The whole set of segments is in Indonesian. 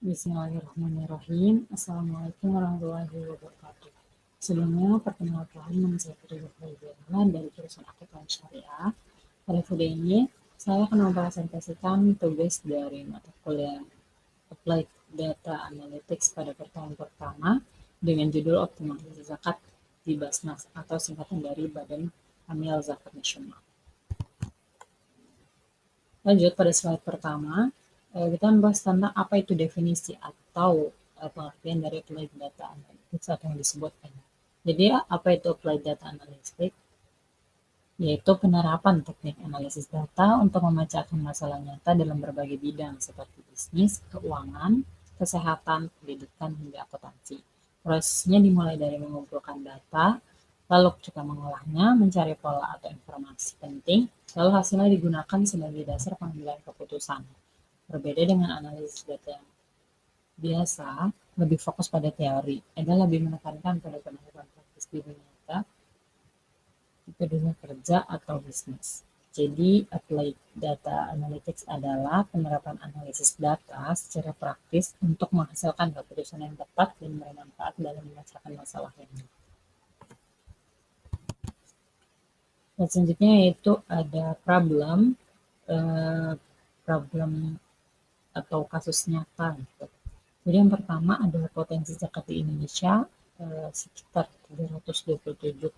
Bismillahirrahmanirrahim. Assalamualaikum warahmatullahi wabarakatuh. Sebelumnya, perkenalkan nama saya Putri Zahriyana dari jurusan Akuntansi Syariah. Pada video ini, saya akan mempresentasikan tugas dari mata kuliah Applied Data Analytics pada pertemuan pertama dengan judul Optimalisasi Zakat di Basnas atau singkatan dari Badan Amil Zakat Nasional. Lanjut pada slide pertama, kita membahas tentang apa itu definisi atau pengertian dari applied data analytics atau yang disebut M. Jadi apa itu applied data analytics? Yaitu penerapan teknik analisis data untuk memecahkan masalah nyata dalam berbagai bidang seperti bisnis, keuangan, kesehatan, pendidikan, hingga akuntansi. Prosesnya dimulai dari mengumpulkan data, lalu kita mengolahnya, mencari pola atau informasi penting, lalu hasilnya digunakan sebagai dasar pengambilan keputusan. Berbeda dengan analisis data yang biasa, lebih fokus pada teori, adalah lebih menekankan pada penerapan praktis di dunia nyata, itu dunia kerja atau bisnis. Jadi, applied data analytics adalah penerapan analisis data secara praktis untuk menghasilkan keputusan yang tepat dan bermanfaat dalam menyelesaikan masalah yang ada. Dan selanjutnya yaitu ada problem atau kasus nyata gitu. Jadi yang pertama adalah potensi zakat di Indonesia sekitar 327,6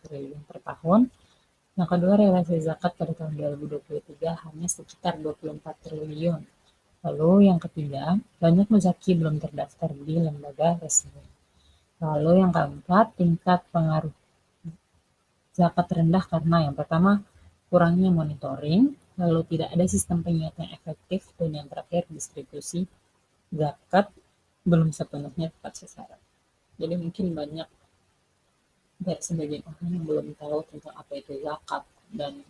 triliun per tahun. Yang kedua, realisasi zakat pada tahun 2023 hanya sekitar 24 triliun. Lalu yang ketiga, banyak muzaki belum terdaftar di lembaga resmi. Lalu yang keempat, tingkat pengaruh zakat rendah karena yang pertama, kurangnya monitoring, lalu tidak ada sistem pengingat yang efektif, dan yang terakhir, distribusi zakat belum sepenuhnya tepat sasaran. Jadi mungkin banyak dari sebagian orang yang belum tahu tentang apa itu zakat dan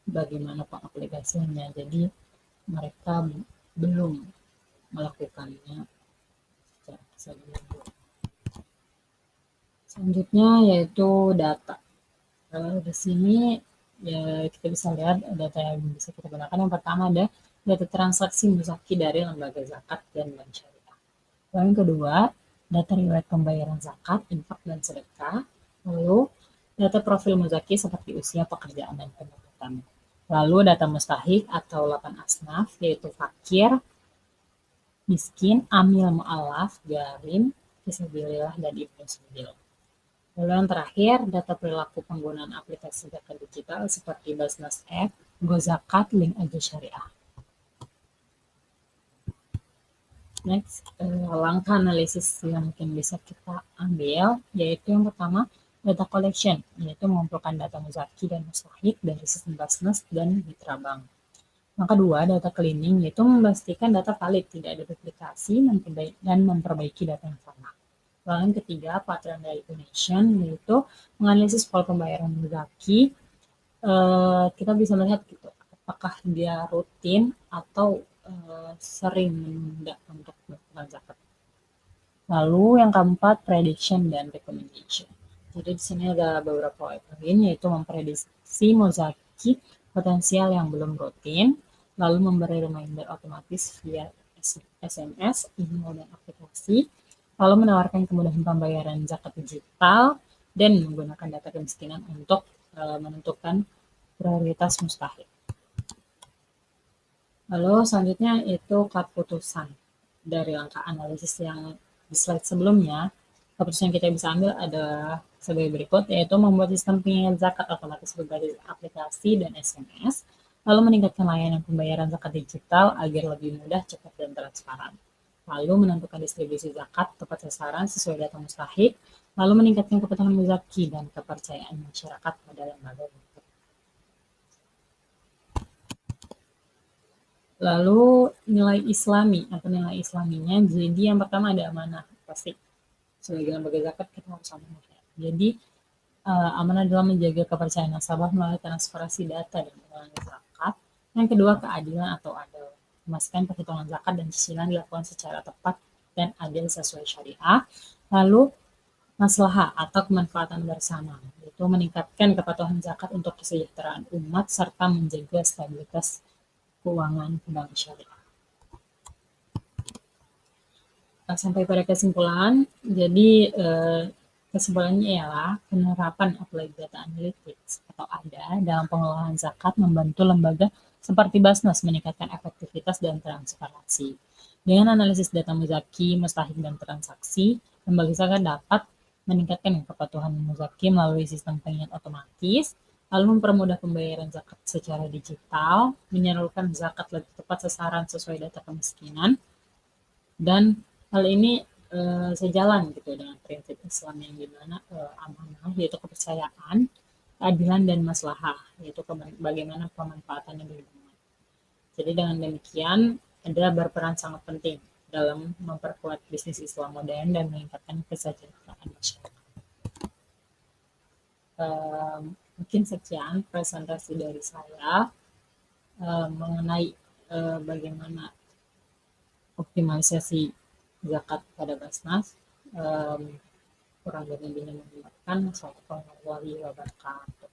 bagaimana pengaplikasiannya. Jadi mereka belum melakukannya secara keseluruhan. Selanjutnya yaitu data. Di sini ya kita bisa lihat data yang bisa kita gunakan. Yang pertama ada data transaksi muzaki dari lembaga zakat dan bank syariah. Lalu yang kedua, data riwayat pembayaran zakat, infak, dan sedekah. Lalu data profil muzaki seperti usia, pekerjaan, dan pendapatan. Lalu data mustahik atau 8 asnaf, yaitu fakir, miskin, amil, mu'alaf, garim, fisabilillah, dan ibnu sabil. Lalu yang terakhir, data perilaku penggunaan aplikasi zakat digital seperti Basnas App, GoZakat, Link Aja Syariah. Next, langkah analisis yang mungkin bisa kita ambil, yaitu yang pertama, data collection, yaitu mengumpulkan data muzaki dan mustahik dari sistem Basnas dan Mitra Bank. Yang kedua, data cleaning, yaitu memastikan data valid, tidak ada duplikasi, dan memperbaiki data yang sama. Lalu yang ketiga, pattern recognition, yaitu menganalisis pola pembayaran muzaki. Kita bisa melihat gitu, apakah dia rutin atau sering menunda untuk melakukan zakat. Lalu yang keempat, prediction dan recommendation. Jadi di sini ada beberapa poin, yaitu memprediksi muzaki potensial yang belum rutin, lalu memberi reminder otomatis via SMS, email, dan aplikasi, lalu menawarkan kemudahan pembayaran zakat digital, dan menggunakan data kemiskinan untuk menentukan prioritas mustahik. Lalu selanjutnya itu keputusan dari langkah analisis yang di slide sebelumnya. Keputusan yang kita bisa ambil ada sebagai berikut, yaitu membuat sistem pengingat zakat otomatis berbasis aplikasi dan SMS, lalu meningkatkan layanan pembayaran zakat digital agar lebih mudah, cepat, dan transparan. Lalu menentukan distribusi zakat tepat sasaran sesuai data mustahik, lalu meningkatkan kepatuhan muzaki dan kepercayaan masyarakat pada lembaga zakat. Lalu nilai islami atau nilai islaminya, jadi yang pertama ada amanah, pasti sebagai lembaga zakat kita harus amanah. Jadi amanah dalam menjaga kepercayaan nasabah melalui transparansi data dan pengelolaan zakat. Yang kedua, keadilan atau adil, memastikan perhitungan zakat dan cicilan dilakukan secara tepat dan adil sesuai syariah. Lalu maslahah atau kemanfaatan bersama, yaitu meningkatkan kepatuhan zakat untuk kesejahteraan umat serta menjaga stabilitas keuangan bank syariah. Sampai pada kesimpulan, jadi kesimpulannya ialah penerapan applied data analytics atau ADA dalam pengelolaan zakat membantu lembaga seperti Basnas meningkatkan efektivitas dan transparansi. Dengan analisis data muzaki, mustahik, dan transaksi, lembaga zakat dapat meningkatkan kepatuhan muzaki melalui sistem pengingat otomatis, lalu mempermudah pembayaran zakat secara digital, menyalurkan zakat lebih tepat sasaran sesuai data kemiskinan, dan hal ini sejalan gitu dengan prinsip Islam yang dimana amanah yaitu kepercayaan, keadilan dan maslahah yaitu bagaimana pemanfaatannya berhubungan. Jadi dengan demikian adalah berperan sangat penting dalam memperkuat bisnis Islam modern dan meningkatkan kesejahteraan masyarakat. Mungkin sekian presentasi dari saya mengenai bagaimana optimalisasi zakat pada Basnas. Kurang lebih mendengarkan. Assalamualaikum warahmatullahi wabarakatuh.